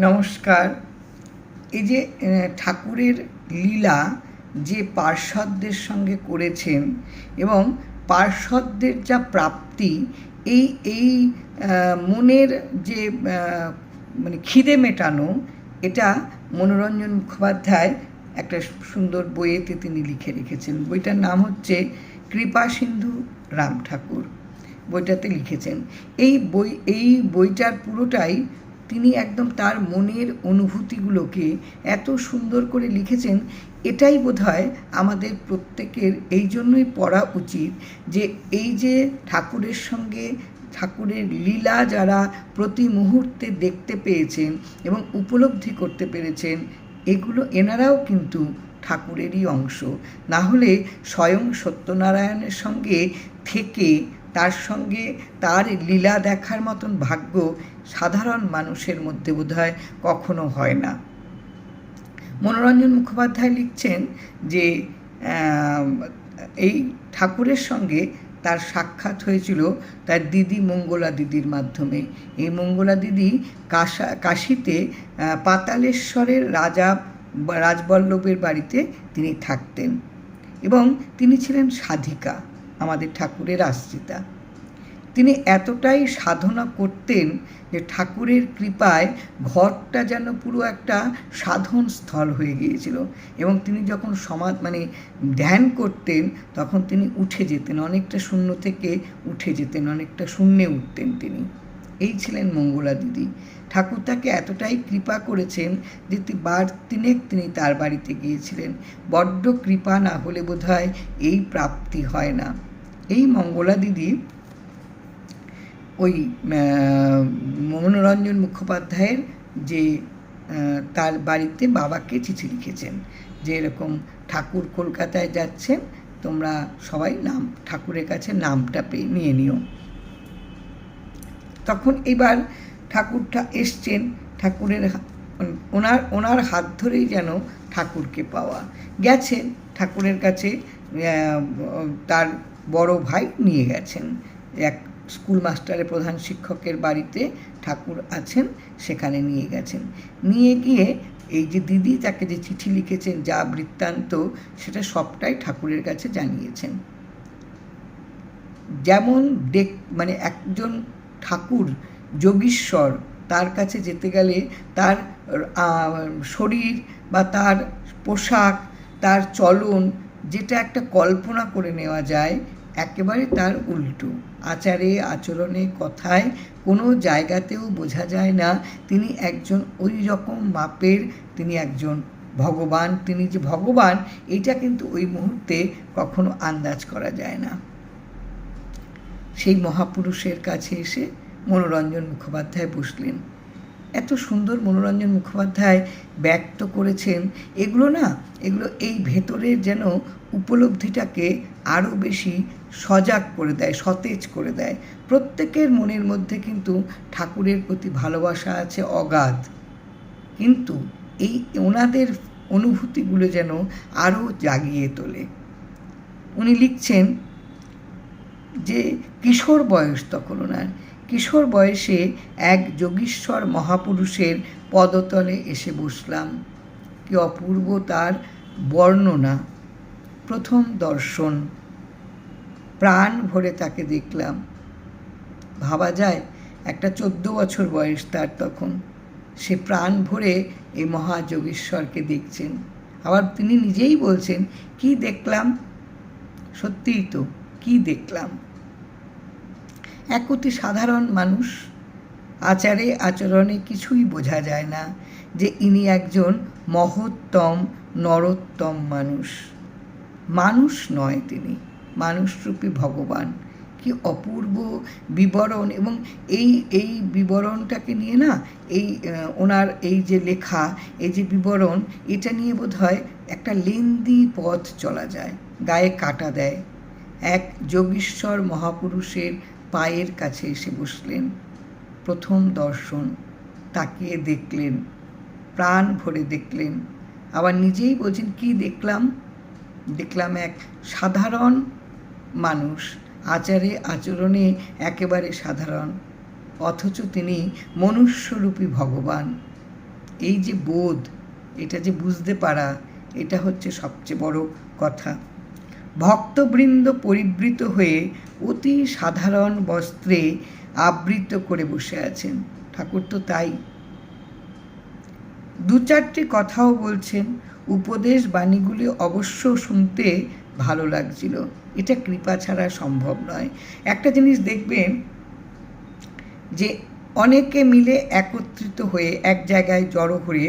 নমস্কার। এই যে ঠাকুরের লীলা যে পার্ষদদের সঙ্গে করেছেন এবং পার্ষদদের যা প্রাপ্তি, এই এই মনের যে মানে খিদে মেটানো, এটা মনোরঞ্জন মুখোপাধ্যায় একটা সুন্দর বইয়েতে তিনি লিখে রেখেছেন। বইটার নাম হচ্ছে কৃপাসিন্ধু রাম ঠাকুর। বইটাতে লিখেছেন এই বইটার পুরোটাই তিনি একদম তার মনের অনুভূতিগুলোকে এত সুন্দর করে লিখেছেন। এটাই বোধহয় আমাদের প্রত্যেকের এই জন্যই পড়া উচিত যে এই যে ঠাকুরের সঙ্গে ঠাকুরের লীলা যারা প্রতি মুহূর্তে দেখতে পেয়েছেন এবং উপলব্ধি করতে পেরেছেন, এনারাও কিন্তু ঠাকুরেরই অংশ। না হলে স্বয়ং সত্যনারায়ণের সঙ্গে থেকে তার সঙ্গে তার লীলা দেখার মতন ভাগ্য সাধারণ মানুষের মধ্যে বোধহয় কখনো হয় না। মনোরঞ্জন মুখোপাধ্যায় লিখছেন যে এই ঠাকুরের সঙ্গে তার সাক্ষাৎ হয়েছিল তার দিদি মঙ্গলা দিদির মাধ্যমে। এই মঙ্গলা দিদি কাশীতে পাতালেশ্বরের রাজবল্লভের বাড়িতে তিনি থাকতেন এবং তিনি ছিলেন সাধিকা, আমাদের ঠাকুরের আশ্রিতা। তিনি এতটাই সাধনা করতেন যে ঠাকুরের কৃপায় ঘরটা যেন পুরো একটা সাধন স্থল হয়ে গিয়েছিল। এবং তিনি যখন ধ্যান করতেন তখন তিনি উঠে যেতেন, অনেকটা শূন্য থেকে উঠে যেতেন, অনেকটা শূন্যে উঠতেন তিনি। এই ছিলেন মঙ্গলা দিদি। ঠাকুর তাকে এতটাই কৃপা করেছেন যে তিনি তার বাড়িতে গিয়েছিলেন। বড্ড কৃপা না হলে বোধহয় এই প্রাপ্তি হয় না। এই মঙ্গলা দিদি ওই মনোরঞ্জন মুখোপাধ্যায়ের যে তার বাড়িতে বাবাকে চিঠি লিখেছেন যে এরকম ঠাকুর কলকাতায় যাচ্ছেন, তোমরা সবাই ঠাকুরের কাছে নামটা নিয়ে নিও। তখন এবার ঠাকুরটা এসছেন, ঠাকুরের ওনার হাত ধরেই যেন ঠাকুরকে পাওয়া। গেছেন ঠাকুরের কাছে, তার বড় ভাই নিয়ে গেছেন। এক স্কুল মাস্টারের প্রধান শিক্ষকের বাড়িতে ঠাকুর আছেন, সেখানে নিয়ে গেছেন। নিয়ে গিয়ে এই যে দিদি তাকে যে চিঠি লিখেছেন, যা বৃত্তান্ত, সেটা সবটাই ঠাকুরের কাছে জানিয়েছেন। যেমন একজন ঠাকুর যোগীশ্বর, তার কাছে যেতে গেলে তার শরীর বা তার পোশাক, তার চলন, যেটা একটা কল্পনা করে নেওয়া যায়, একেবারে তার উল্টো। আচারে আচরণে কথায় কোনো জায়গাতেও বোঝা যায় না তিনি একজন ওই রকম মাপের, তিনি একজন ভগবান। তিনি যে ভগবান, এটা কিন্তু ওই মুহূর্তে কখনো আন্দাজ করা যায় না। সেই মহাপুরুষের কাছে এসে মনোরঞ্জন মুখোপাধ্যায় বসলেন। এত সুন্দর মনোরঞ্জন মুখোপাধ্যায় ব্যক্ত করেছেন এগুলো এই ভেতরের যেন উপলব্ধিটাকে আরও বেশি সজাগ করে দেয়, সতেজ করে দেয়। প্রত্যেকের মনের মধ্যে কিন্তু ঠাকুরের প্রতি ভালোবাসা আছে অগাধ, কিন্তু ওনাদের অনুভূতিগুলো যেন আরও জাগিয়ে তোলে। উনি লিখছেন যে কিশোর বয়স তখন ওনার, কিশোর বয়সে এক যোগীশ্বর মহাপুরুষের পদতলে এসে বসলাম। কি অপূর্ব তার বর্ণনা! প্রথম দর্শন, প্রাণ ভরে তাকে দেখলাম। ভাবা যায় একটা 14 বছর বয়স তার তখন, সে প্রাণ ভরে এই মহাযোগীশ্বরকে দেখছেন। আবার তিনি নিজেই বলছেন, কি দেখলাম? সত্যিই তো, কি দেখলাম! এক অতি সাধারণ মানুষ, আচারে আচরণে কিছুই বোঝা যায় না যে ইনি একজন মহত্তম নরোত্তম মানুষ। মানুষ নয়, তিনি মানুষরূপী ভগবান। কি অপূর্ব বিবরণ! এবং এই বিবরণটাকে নিয়ে ওনার এই যে লেখা, এই যে বিবরণ, এটা নিয়ে বোধহয় একটা লেন্দি পথ চলা যায়, গায়ে কাটা দেয়। এক যোগীশ্বর মহাপুরুষের পায়ের কাছে এসে বসলেন। প্রথম দর্শন, তাকিয়ে দেখলেন, প্রাণ ভরে দেখলেন। আবার নিজেই বলছেন, কি দেখলাম? দেখলাম এক সাধারণ মানুষ, আচারে আচরণে একেবারে সাধারণ, অথচ তিনি মনুষ্যরূপী ভগবান। এই যে বোধ, এটা যে বুঝতে পারা, এটা হচ্ছে সবচেয়ে বড় কথা। ভক্তবৃন্দ পরিবৃত হয়ে অতি সাধারণ বস্ত্রে আবৃত করে বসে আছেন। ঠাকুর তো তাই। দু চারটি কথাও বলছেন। উপদেশ বাণীগুলি অবশ্য শুনতে ভালো লাগছিল। এটা কৃপা ছাড়া সম্ভব নয়। একটা জিনিস দেখবেন যে অনেকে মিলে একত্রিত হয়ে এক জায়গায় জড়ো হয়ে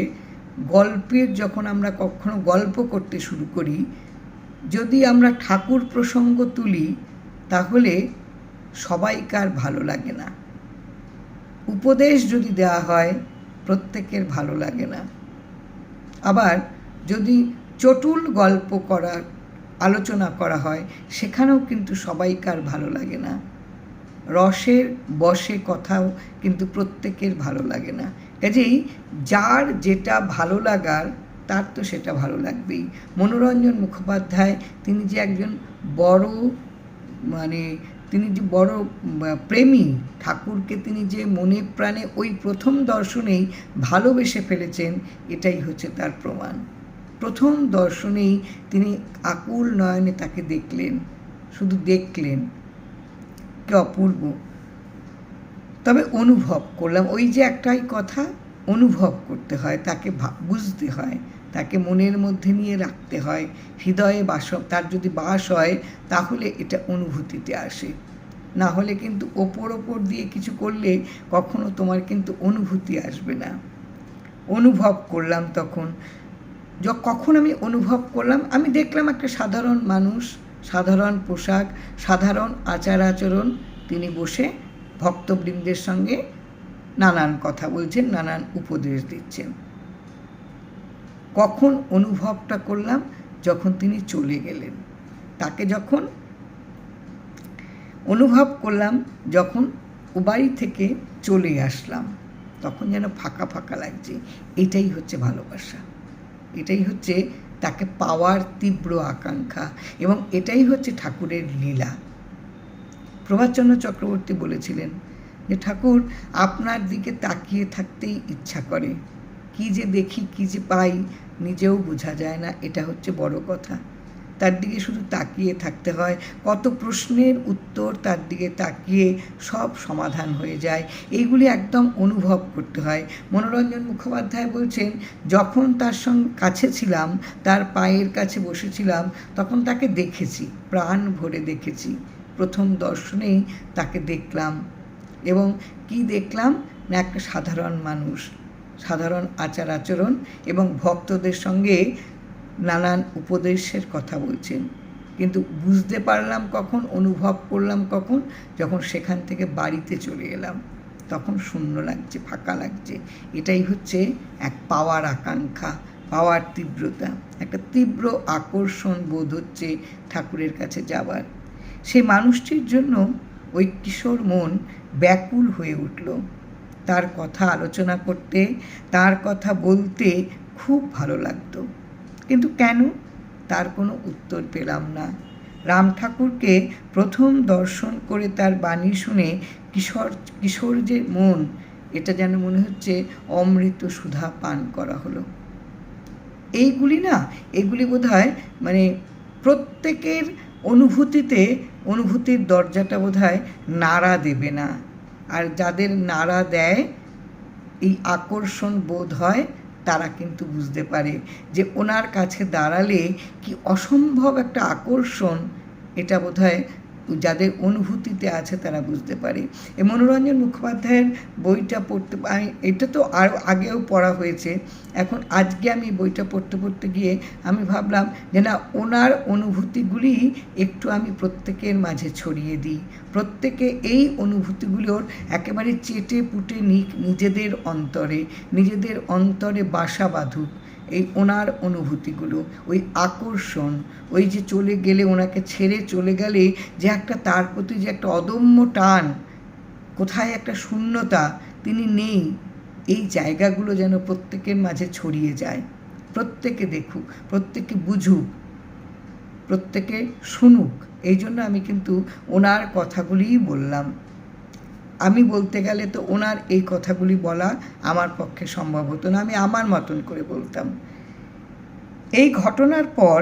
গল্পের, যখন আমরা কখনো গল্প করতে শুরু করি, যদি আমরা ঠাকুর প্রসঙ্গ তুলি তাহলে সবাইকার ভালো লাগে না। উপদেশ যদি দেওয়া হয় প্রত্যেকের ভালো লাগে না। আবার যদি চটুল গল্প করার আলোচনা করা হয় সেখানেও কিন্তু সবাইকার ভালো লাগে না। রসের বশে কথাও কিন্তু প্রত্যেকের ভালো লাগে না। কাজেই যার যেটা ভালো লাগার তার তো সেটা ভালো লাগবেই। মনোরঞ্জন মুখোপাধ্যায় তিনি যে একজন বড় তিনি যে বড় প্রেমী, ঠাকুরকে তিনি যে মনে প্রাণে ওই প্রথম দর্শনেই ভালোবেসে ফেলেছেন, এটাই হচ্ছে তার প্রমাণ। প্রথম দর্শনেই তিনি আকুল নয়নে তাকে দেখলেন, শুধু দেখলেন, কি অপূর্ব। তবে অনুভব করলাম, ওই যে একটাই কথা, অনুভব করতে হয়, তাকে বুঝতে হয়, তাকে মনের মধ্যে নিয়ে রাখতে হয়, হৃদয়ে তার যদি বাস হয় তাহলে এটা অনুভূতিতে আসে। না হলে কিন্তু ওপর দিয়ে কিছু করলে কখনো তোমার কিন্তু অনুভূতি আসবে না। অনুভব করলাম কখন আমি অনুভব করলাম, আমি দেখলাম একটা সাধারণ মানুষ, সাধারণ পোশাক, সাধারণ আচার আচরণ, তিনি বসে ভক্তবৃন্দের সঙ্গে নানান কথা বলছেন, নানান উপদেশ দিচ্ছেন। কখন অনুভবটা করলাম, যখন তিনি চলে গেলেন। তাকে যখন অনুভব করলাম, যখন ও বাড়ি থেকে চলে আসলাম, তখন যেন ফাঁকা ফাঁকা লাগছে। এটাই হচ্ছে ভালোবাসা, এটাই হচ্ছে তাকে পাওয়ার তীব্র আকাঙ্ক্ষা, এবং এটাই হচ্ছে ঠাকুরের লীলা। প্রভাতচন্দ্র চক্রবর্তী বলেছিলেন যে ঠাকুর আপনার দিকে তাকিয়ে থাকতেই ইচ্ছা করে, কি যে দেখি, কি যে পাই নিজেও বোঝা যায় না, এটা হচ্ছে বড় কথা। তার দিকে শুধু তাকিয়ে থাকতে হয়, কত প্রশ্নের উত্তর তার দিকে তাকিয়ে সব সমাধান হয়ে যায়। এইগুলি একদম অনুভব করতে হয়। মনোরঞ্জন মুখোপাধ্যায় বলছেন, যখন তার সঙ্গে কাছে ছিলাম, তার পায়ের কাছে বসেছিলাম, তখন তাকে দেখেছি, প্রাণ ভরে দেখেছি। প্রথম দর্শনেই তাকে দেখলাম, এবং কি দেখলাম না, একটা সাধারণ মানুষ, সাধারণ আচার আচরণ, এবং ভক্তদের সঙ্গে নানান উপদেশের কথা বলছেন। কিন্তু বুঝতে পারলাম কখন, অনুভব করলাম কখন, যখন সেখান থেকে বাড়িতে চলে এলাম, তখন শূন্য লাগছে, ফাঁকা লাগছে। এটাই হচ্ছে এক পাওয়ার আকাঙ্ক্ষা, পাওয়ার তীব্রতা, একটা তীব্র আকর্ষণ বোধ হচ্ছে ঠাকুরের কাছে যাবার। সেই মানুষটির জন্য ওই কিশোর মন ব্যাকুল হয়ে উঠল। তার কথা আলোচনা করতে, তার কথা বলতে খুব ভালো লাগতো, কিন্তু কেন, তার কোনো উত্তর পেলাম না। রাম ঠাকুরকে প্রথম দর্শন করে তার বাণী শুনে কিশোর যে মন, এটা যেন মনে হচ্ছে অমৃত সুধা পান করা হলো। এগুলি বোধহয় প্রত্যেকের অনুভূতির দরজাটা বোধহয় নাড়া দেবে না। আর যাদের নাড়া দেয়, এই আকর্ষণ বোধ হয়, তারা কিন্তু বুঝতে পারে যে ওনার কাছে দাঁড়ালে কি অসম্ভব একটা আকর্ষণ, এটা বোধহয় যাদের অনুভূতিতে আছে তারা বুঝতে পারে। এই মনোরঞ্জন মুখোপাধ্যায়ের বইটা পড়তে, এটা তো আর আগেও পড়া হয়েছে, এখন আজকে আমি বইটা পড়তে গিয়ে আমি ভাবলাম যে না, ওনার অনুভূতিগুলি একটু আমি প্রত্যেকের মাঝে ছড়িয়ে দিই, প্রত্যেকে এই অনুভূতিগুলোর একেবারে চেটে পুটে নিক নিজেদের অন্তরে বাসা বাঁধুক। এই ওনার অনুভূতিগুলো, ওই আকর্ষণ, ওই যে চলে গেলে, ওনাকে ছেড়ে চলে গেলে যে একটা তার প্রতি যে একটা অদম্য টান, কোথায় একটা শূন্যতা, তিনি নেই, এই জায়গাগুলো যেন প্রত্যেকের মাঝে ছড়িয়ে যায়, প্রত্যেকে দেখুক, প্রত্যেকে বুঝুক, প্রত্যেকে শুনুক। এই জন্য আমি কিন্তু ওনার কথাগুলিই বললাম। আমি বলতে গেলে তো ওনার এই কথাগুলি বলা আমার পক্ষে সম্ভব হতো না, আমি আমার মতন করে বলতাম। এই ঘটনার পর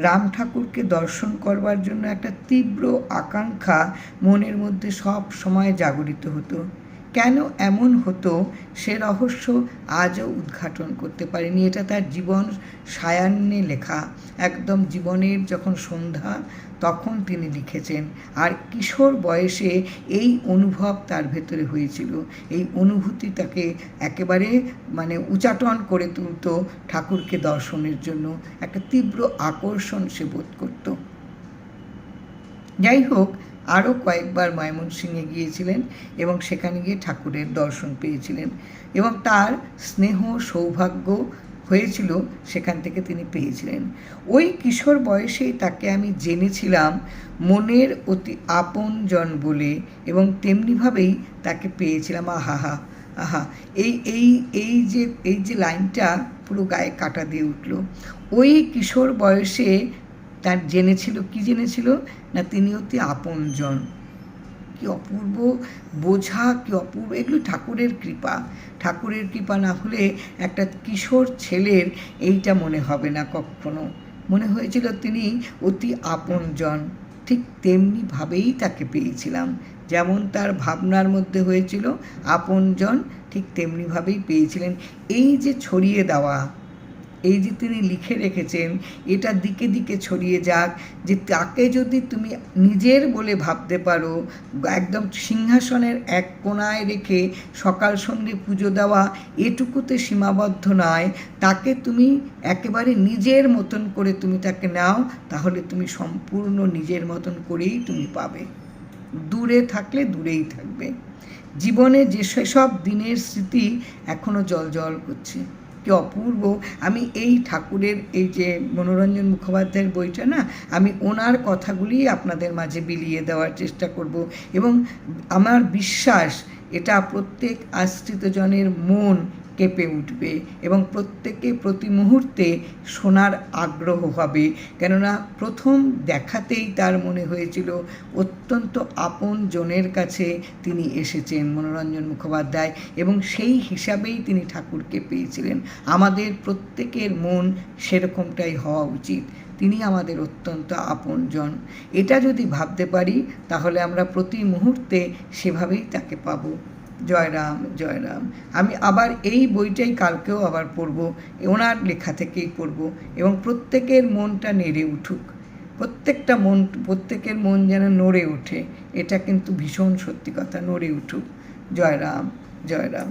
রাম ঠাকুরকে দর্শন করবার জন্য একটা তীব্র আকাঙ্ক্ষা মনের মধ্যে সব সময় জাগরিত হতো। কেন এমন হতো সে রহস্য আজও উদ্ঘাটন করতে পারিনি। এটা তার জীবন সায়ান্নে লেখা, একদম জীবনের যখন সন্ধ্যা তখন তিনি লিখেছেন। আর কিশোর বয়সে এই অনুভব তার ভেতরে হয়েছিল, এই অনুভূতি তাকে একেবারে উচাটন করে তুলত ঠাকুরকে দর্শনের জন্য, একটা তীব্র আকর্ষণ সে বোধ করত। যাই হোক, আরও কয়েকবার ময়মনসিংহে গিয়েছিলেন এবং সেখানে গিয়ে ঠাকুরের দর্শন পেয়েছিলেন এবং তার স্নেহ সৌভাগ্য হয়েছিল, সেখান থেকে তিনি পেয়েছিলেন। ওই কিশোর বয়সেই তাকে আমি জেনেছিলাম মনের অতি আপনজন বলে, এবং তেমনিভাবেই তাকে পেয়েছিলাম। আহা, এই যে লাইনটা পুরো গায়ে কাটা দিয়ে উঠল। ওই কিশোর বয়সে তার জেনেছিল না তিনি অতি আপনজন। কি অপূর্ব বোঝা, কি অপূর্ব! এগুলো ঠাকুরের কৃপা না হলে একটা কিশোর ছেলের এইটা মনে হবে না কখনো। মনে হয়েছিল তিনি অতি আপনজন। ঠিক তেমনিভাবেই তাকে পেয়েছিলাম, যেমন তার ভাবনার মধ্যে হয়েছিল আপনজন, ঠিক তেমনিভাবেই পেয়েছিলেন। এই যে ছড়িয়ে দেওয়া, এই যে তিনি লিখে রেখেছেন, এটা দিকে দিকে ছড়িয়ে যাক, যে তাকে যদি তুমি নিজের বলে ভাবতে পারো, একদম সিংহাসনের এক কোণায় রেখে সকাল সন্ধ্যে পুজো দেওয়া এটুকুতে সীমাবদ্ধ নয়, তাকে তুমি একেবারে নিজের মতন করে তুমি তাকে নাও, তাহলে তুমি সম্পূর্ণ নিজের মতন করেই তুমি পাবে। দূরে থাকলে দূরেই থাকবে। জীবনে যে সেসব দিনের স্মৃতি এখনও জল করছে। কি অপূর্ব! আমি এই ঠাকুরের এই যে মনোরঞ্জন মুখোপাধ্যায়ের বইটা না, আমি ওনার কথাগুলি আপনাদের মাঝে বিলিয়ে দেওয়ার চেষ্টা করব, এবং আমার বিশ্বাস এটা প্রত্যেক আশ্রিতজনের মন কেঁপে উঠবে এবং প্রত্যেকে প্রতি মুহূর্তে শোনার আগ্রহ হবে। কেননা প্রথম দেখাতেই তার মনে হয়েছিল অত্যন্ত আপন জনের কাছে তিনি এসেছেন মনোরঞ্জন মুখোপাধ্যায়, এবং সেই হিসাবেই তিনি ঠাকুরকে পেয়েছিলেন। আমাদের প্রত্যেকের মন সেরকমটাই হওয়া উচিত। তিনি আমাদের অত্যন্ত আপনজন। এটা যদি ভাবতে পারি তাহলে আমরা প্রতি মুহূর্তে সেভাবেই তাকে পাবো। জয় রাম, জয় রাম। আমি আবার এই বইটাই কালকেও আবার পড়ব, ওনার লেখা থেকেই পড়ব, এবং প্রত্যেকের মনটা নেড়ে উঠুক, প্রত্যেকের মন যেন নড়ে ওঠে। এটা কিন্তু ভীষণ সত্যি কথা, নড়ে উঠুক। জয় রাম, জয় রাম।